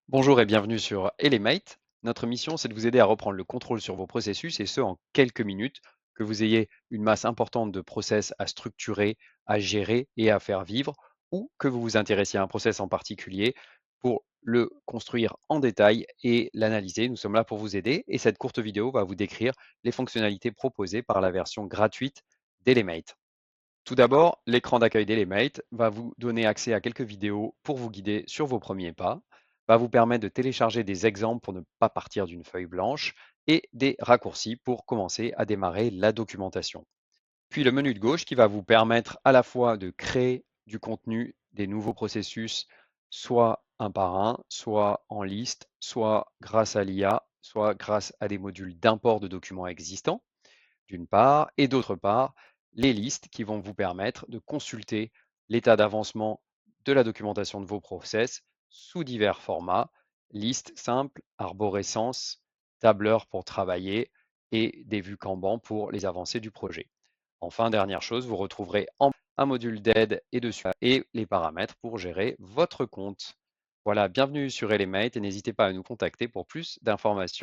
Bonjour et bienvenue sur Elemate. Notre mission, c'est de vous aider à reprendre le contrôle sur vos processus et ce en quelques minutes, que vous ayez une masse importante de process à structurer, à gérer et à faire vivre, ou que vous vous intéressiez à un process en particulier pour le construire en détail et l'analyser. Nous sommes là pour vous aider et cette courte vidéo va vous décrire les fonctionnalités proposées par la version gratuite d'Elemate. Tout d'abord, l'écran d'accueil d'Elemate va vous donner accès à quelques vidéos pour vous guider sur vos premiers pas, va vous permettre de télécharger des exemples pour ne pas partir d'une feuille blanche et des raccourcis pour commencer à démarrer la documentation. Puis le menu de gauche qui va vous permettre à la fois de créer du contenu, des nouveaux processus, soit un par un, soit en liste, soit grâce à l'IA, soit grâce à des modules d'import de documents existants d'une part, et d'autre part, les listes qui vont vous permettre de consulter l'état d'avancement de la documentation de vos process sous divers formats, listes simples, arborescence, tableur pour travailler et des vues Kanban pour les avancées du projet. Enfin, dernière chose, vous retrouverez un module d'aide et dessus et les paramètres pour gérer votre compte. Voilà, bienvenue sur Elemate et n'hésitez pas à nous contacter pour plus d'informations.